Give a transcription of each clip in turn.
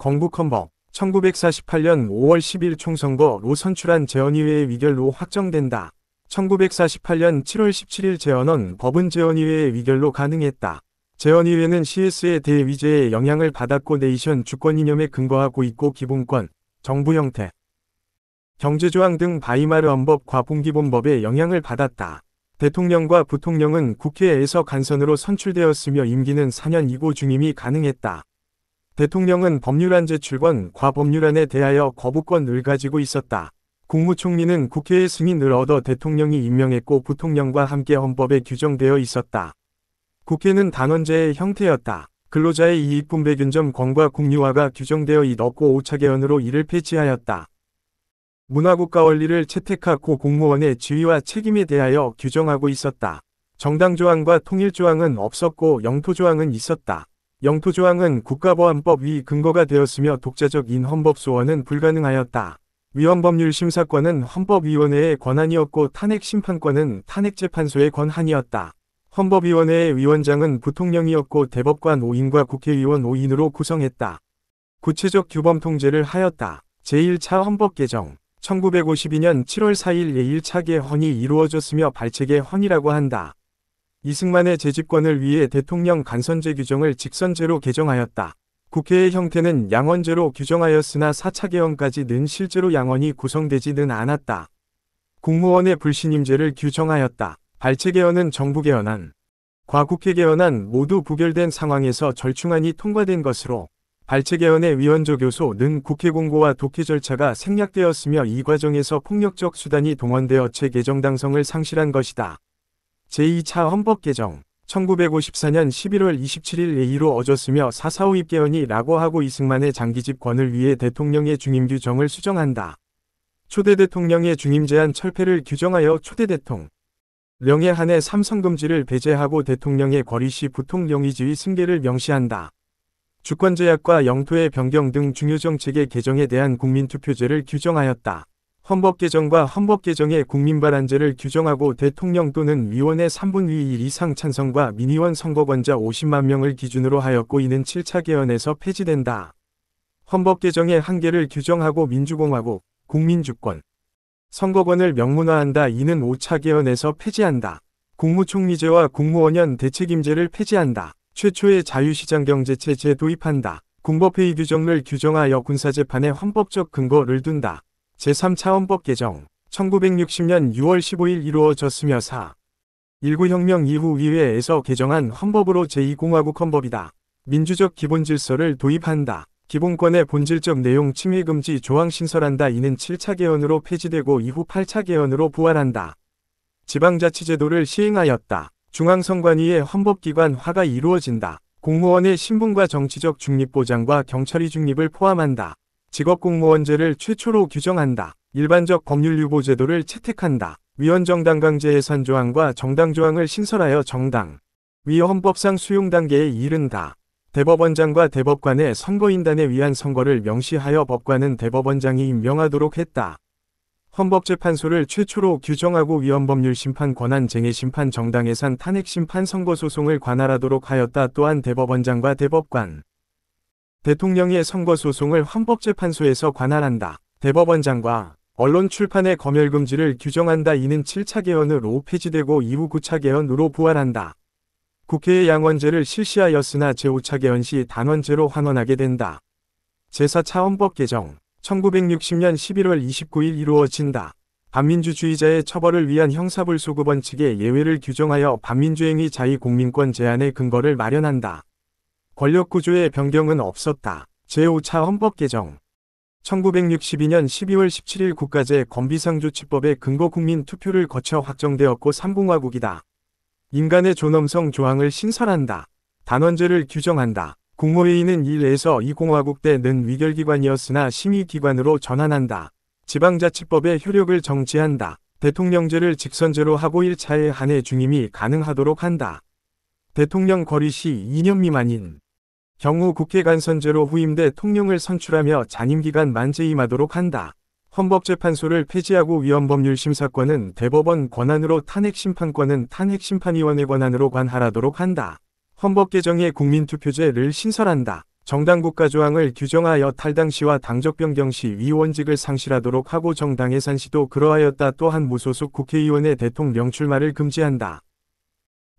건국헌법 1948년 5월 10일 총선거로 선출한 재헌의회의 위결로 확정된다. 1948년 7월 17일 재헌헌 법은 재헌의회의 위결로 가능했다. 재헌의회는 CS의 대위제에 영향을 받았고 네이션 주권 이념에 근거하고 있고 기본권, 정부 형태, 경제조항 등 바이마르 헌법과 봉기본법에 영향을 받았다. 대통령과 부통령은 국회에서 간선으로 선출되었으며 임기는 4년이고 중임이 가능했다. 대통령은 법률안 제출권과 법률안에 대하여 거부권을 가지고 있었다. 국무총리는 국회의 승인을 얻어 대통령이 임명했고 부통령과 함께 헌법에 규정되어 있었다. 국회는 단원제의 형태였다. 근로자의 이익분배균점 권과 국유화가 규정되어 있었고 5차 개헌으로 이를 폐지하였다. 문화국가 원리를 채택하고 공무원의 지위와 책임에 대하여 규정하고 있었다. 정당조항과 통일조항은 없었고 영토조항은 있었다. 영토조항은 국가보안법 위 근거가 되었으며 독자적인 헌법소원은 불가능하였다. 위헌법률 심사권은 헌법위원회의 권한이었고 탄핵심판권은 탄핵재판소의 권한이었다. 헌법위원회의 위원장은 부통령이었고 대법관 5인과 국회의원 5인으로 구성했다. 구체적 규범 통제를 하였다. 제1차 헌법 개정 1952년 7월 4일 제1차 개헌이 이루어졌으며 발췌개헌이라고 한다. 이승만의 재집권을 위해 대통령 간선제 규정을 직선제로 개정하였다. 국회의 형태는 양원제로 규정하였으나 4차 개헌까지는 실제로 양원이 구성되지는 않았다. 국무원의 불신임제를 규정하였다. 발췌개헌은 정부개헌안, 과국회개헌안 모두 부결된 상황에서 절충안이 통과된 것으로 발췌개헌의 위헌적 요소는 국회 공고와 독회 절차가 생략되었으며 이 과정에서 폭력적 수단이 동원되어 체개정당성을 상실한 것이다. 제2차 헌법 개정 1954년 11월 27일에 이루어졌으며 4.4.5 입개헌이라고 하고 이승만의 장기집권을 위해 대통령의 중임 규정을 수정한다. 초대 대통령의 중임 제한 철폐를 규정하여 초대 대통령에 한해 3선금지를 배제하고 대통령의 거리시 부통령의 지위 승계를 명시한다. 주권제약과 영토의 변경 등 중요 정책의 개정에 대한 국민투표제를 규정하였다. 헌법 개정과 헌법 개정의 국민발안제를 규정하고 대통령 또는 위원의 3분의 1 이상 찬성과 민의원 선거권자 50만 명을 기준으로 하였고 이는 7차 개헌에서 폐지된다. 헌법 개정의 한계를 규정하고 민주공화국, 국민주권, 선거권을 명문화한다. 이는 5차 개헌에서 폐지한다. 국무총리제와 국무원연 대책임제를 폐지한다. 최초의 자유시장경제체 재도입한다. 군법회의 규정을 규정하여 군사재판의 헌법적 근거를 둔다. 제3차 헌법 개정 1960년 6월 15일 이루어졌으며 4.19 혁명 이후 의회에서 개정한 헌법으로 제2공화국 헌법이다. 민주적 기본질서를 도입한다. 기본권의 본질적 내용 침해 금지 조항 신설한다. 이는 7차 개헌으로 폐지되고 이후 8차 개헌으로 부활한다. 지방자치제도를 시행하였다. 중앙선관위의 헌법기관화가 이루어진다. 공무원의 신분과 정치적 중립 보장과 경찰의 중립을 포함한다. 직업공무원제를 최초로 규정한다. 일반적 법률유보제도를 채택한다. 위헌정당 강제 해산 조항과 정당 조항을 신설하여 정당 위 헌법상 수용 단계에 이른다. 대법원장과 대법관의 선거인단에 의한 선거를 명시하여 법관은 대법원장이 임명하도록 했다. 헌법재판소를 최초로 규정하고 위헌법률 심판 권한 쟁의 심판 정당 해산 탄핵 심판 선거 소송을 관할하도록 하였다. 또한 대법원장과 대법관, 대통령의 선거소송을 헌법재판소에서 관할한다. 대법원장과 언론 출판의 검열금지를 규정한다. 이는 7차 개헌으로 폐지되고 이후 9차 개헌으로 부활한다. 국회의 양원제를 실시하였으나 제5차 개헌 시 단원제로 환원하게 된다. 제4차 헌법 개정 1960년 11월 29일 이루어진다. 반민주주의자의 처벌을 위한 형사불소구 원칙의 예외를 규정하여 반민주행위 자의 공민권 제한의 근거를 마련한다. 권력구조의 변경은 없었다. 제5차 헌법 개정 1962년 12월 17일 국가제 건비상조치법의 근거 국민 투표를 거쳐 확정되었고 3공화국이다. 인간의 존엄성 조항을 신설한다. 단원제를 규정한다. 국무회의는 1에서 2공화국 때는 위결기관이었으나 심의기관으로 전환한다. 지방자치법의 효력을 정지한다. 대통령제를 직선제로 하고 1차에 한해 중임이 가능하도록 한다. 대통령 거리시 2년 미만인 경우 국회 간선제로 후임 대통령을 선출하며 잔임기간 만 재임하도록 한다. 헌법재판소를 폐지하고 위헌법률 심사권은 대법원 권한으로 탄핵심판권은 탄핵심판위원회 권한으로 관할하도록 한다. 헌법 개정의 국민투표제를 신설한다. 정당국가 조항을 규정하여 탈당시와 당적변경시 위원직을 상실하도록 하고 정당해산시도 그러하였다. 또한 무소속 국회의원의 대통령 출마를 금지한다.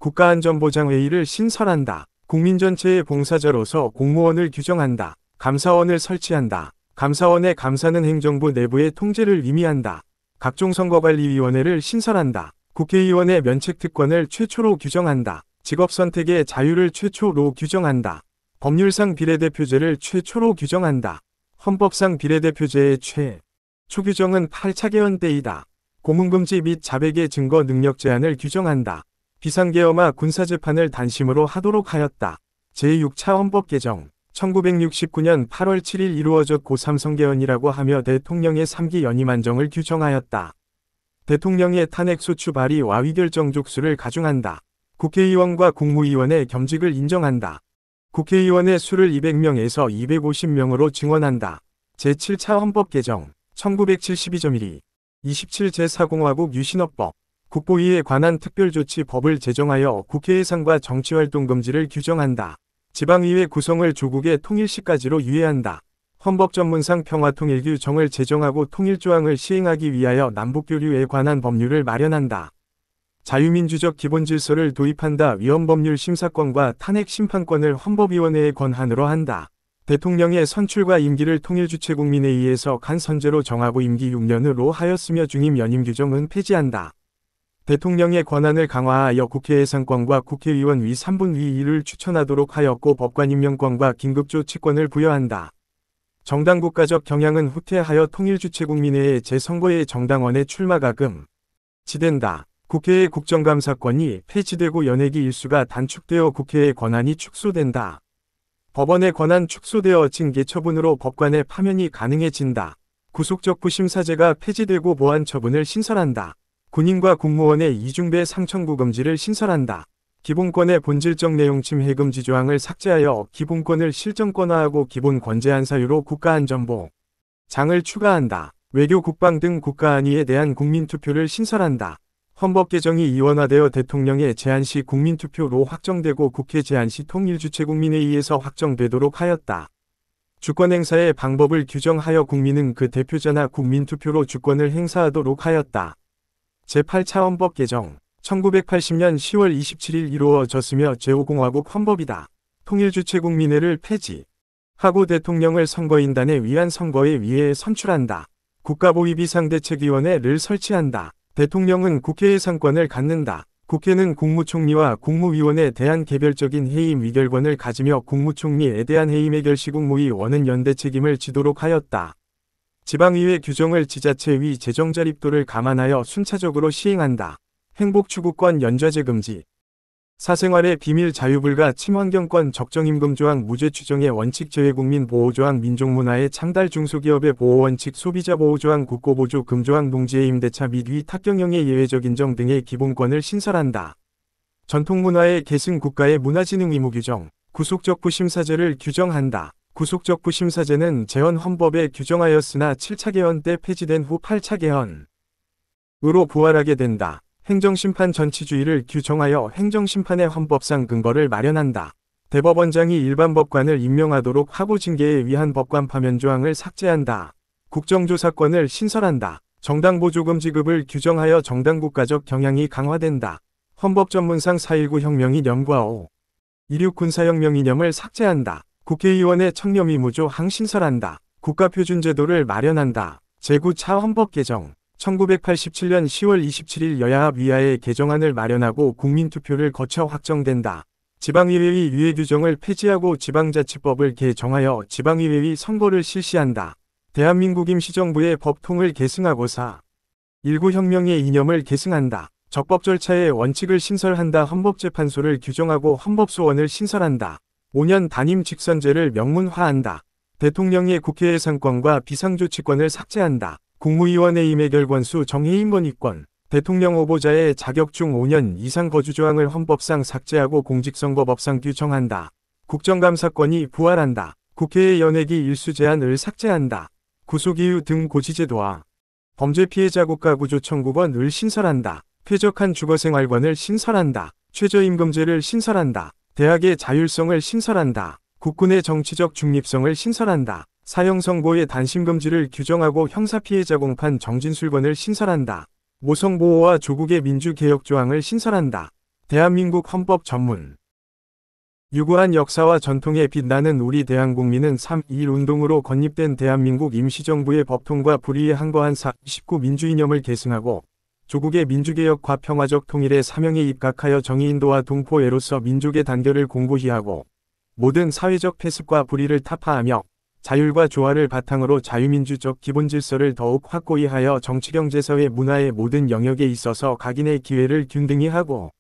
국가안전보장회의를 신설한다. 국민 전체의 봉사자로서 공무원을 규정한다. 감사원을 설치한다. 감사원의 감사는 행정부 내부의 통제를 의미한다. 각종 선거관리위원회를 신설한다. 국회의원의 면책특권을 최초로 규정한다. 직업선택의 자유를 최초로 규정한다. 법률상 비례대표제를 최초로 규정한다. 헌법상 비례대표제의 최초 규정은 8차 개헌 때이다. 고문금지 및 자백의 증거 능력 제한을 규정한다. 비상계엄화 군사재판을 단심으로 하도록 하였다. 제6차 헌법 개정 1969년 8월 7일 이루어졌고 삼성개헌이라고 하며 대통령의 3기 연임 안정을 규정하였다. 대통령의 탄핵소추 발의와 의결정 족수를 가중한다. 국회의원과 국무위원의 겸직을 인정한다. 국회의원의 수를 200명에서 250명으로 증원한다. 제7차 헌법 개정 1972.12 27 제4공화국 유신헌법 국보위에 관한 특별조치법을 제정하여 국회예산과 정치활동 금지를 규정한다. 지방의회 구성을 조국의 통일시까지로 유예한다. 헌법전문상 평화통일규정을 제정하고 통일조항을 시행하기 위하여 남북교류에 관한 법률을 마련한다. 자유민주적 기본질서를 도입한다. 위헌법률 심사권과 탄핵심판권을 헌법위원회의 권한으로 한다. 대통령의 선출과 임기를 통일주체국민회의에서 간 선제로 정하고 임기 6년으로 하였으며 중임 연임 규정은 폐지한다. 대통령의 권한을 강화하여 국회예산권과 국회의원 위 3분의 1을 추천하도록 하였고 법관 임명권과 긴급조치권을 부여한다. 정당국가적 경향은 후퇴하여 통일주체국민회의 재선거의 정당원의 출마가 금지된다. 국회의 국정감사권이 폐지되고 연회기 일수가 단축되어 국회의 권한이 축소된다. 법원의 권한 축소되어 징계 처분으로 법관의 파면이 가능해진다. 구속적부 심사제가 폐지되고 보안 처분을 신설한다. 군인과 공무원의 이중배 상청구 금지를 신설한다. 기본권의 본질적 내용 침해 금지 조항을 삭제하여 기본권을 실정권화하고 기본권 제한 사유로 국가안전보장을 추가한다. 외교 국방 등 국가안위에 대한 국민투표를 신설한다. 헌법 개정이 이원화되어 대통령의 제안시 국민투표로 확정되고 국회 제안시 통일주체국민회의에서 확정되도록 하였다. 주권행사의 방법을 규정하여 국민은 그 대표자나 국민투표로 주권을 행사하도록 하였다. 제8차 헌법 개정 1980년 10월 27일 이루어졌으며 제5공화국 헌법이다. 통일주체국민회를 폐지하고 대통령을 선거인단에 위한 선거에 위해 선출한다. 국가보위비상대책위원회를 설치한다. 대통령은 국회예산권을 갖는다. 국회는 국무총리와 국무위원에 대한 개별적인 해임 의결권을 가지며 국무총리에 대한 해임 해결 시 국무위원은 연대 책임을 지도록 하였다. 지방의회 규정을 지자체의 재정자립도를 감안하여 순차적으로 시행한다. 행복추구권 연좌제 금지. 사생활의 비밀 자유불가 침환경권 적정임금조항 무죄 추정의 원칙 재외국민 보호조항 민족문화의 창달 중소기업의 보호원칙 소비자 보호조항 국고보조 금조항 농지의 임대차 및 위탁경영의 예외적 인정 등의 기본권을 신설한다. 전통문화의 계승 국가의 문화진흥 의무 규정 구속적부 심사제를 규정한다. 구속적부 심사제는 재헌 헌법에 규정하였으나 7차 개헌 때 폐지된 후 8차 개헌으로 부활하게 된다. 행정심판 전치주의를 규정하여 행정심판의 헌법상 근거를 마련한다. 대법원장이 일반 법관을 임명하도록 하고 징계에 의한 법관 파면 조항을 삭제한다. 국정조사권을 신설한다. 정당보조금 지급을 규정하여 정당국가적 경향이 강화된다. 헌법전문상 4.19 혁명 이념과 5.16 군사혁명 이념을 삭제한다. 국회의원의 청렴 의무조항 신설한다. 국가표준제도를 마련한다. 제9차 헌법 개정 1987년 10월 27일 여야합 위하의 개정안을 마련하고 국민투표를 거쳐 확정된다. 지방의회의 유예 규정을 폐지하고 지방자치법을 개정하여 지방의회의 선거를 실시한다. 대한민국 임시정부의 법통을 계승하고 4.19 혁명의 이념을 계승한다. 적법 절차의 원칙을 신설한다. 헌법재판소를 규정하고 헌법소원을 신설한다. 5년 단임 직선제를 명문화한다. 대통령의 국회예산권과 비상조치권을 삭제한다. 국무위원회 임의결권수 정해임 건의권, 대통령 후보자의 자격중 5년 이상 거주조항을 헌법상 삭제하고 공직선거법상 규정한다. 국정감사권이 부활한다. 국회의 연회기 일수 제한을 삭제한다. 구속이유 등 고지제도와 범죄 피해자 국가구조 청구권을 신설한다. 쾌적한 주거생활권을 신설한다. 최저임금제를 신설한다. 대학의 자율성을 신설한다. 국군의 정치적 중립성을 신설한다. 사형선고의 단심금지를 규정하고 형사피해자 공판 정진술권을 신설한다. 모성보호와 조국의 민주개혁조항을 신설한다. 대한민국 헌법 전문 유구한 역사와 전통에 빛나는 우리 대한국민은 3.1운동으로 건립된 대한민국 임시정부의 법통과 불의에 항거한 19 민주이념을 계승하고 조국의 민주개혁과 평화적 통일의 사명에 입각하여 정의인도와 동포애로서 민족의 단결을 공고히 하고 모든 사회적 폐습과 불의를 타파하며 자율과 조화를 바탕으로 자유민주적 기본질서를 더욱 확고히 하여 정치경제사회 문화의 모든 영역에 있어서 각인의 기회를 균등히 하고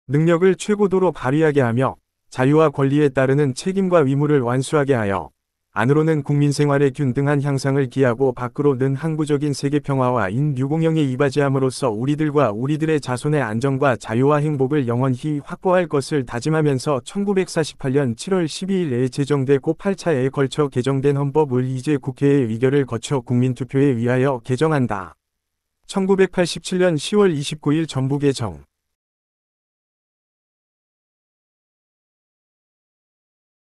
능력을 최고도로 발휘하게 하며 자유와 권리에 따르는 책임과 의무를 완수하게 하여 안으로는 국민생활의 균등한 향상을 기하고 밖으로는 항구적인 세계평화와 인류공영에 이바지함으로써 우리들과 우리들의 자손의 안정과 자유와 행복을 영원히 확보할 것을 다짐하면서 1948년 7월 12일에 제정되고 8차에 걸쳐 개정된 헌법을 이제 국회의 의결을 거쳐 국민투표에 의하여 개정한다. 1987년 10월 29일 전부 개정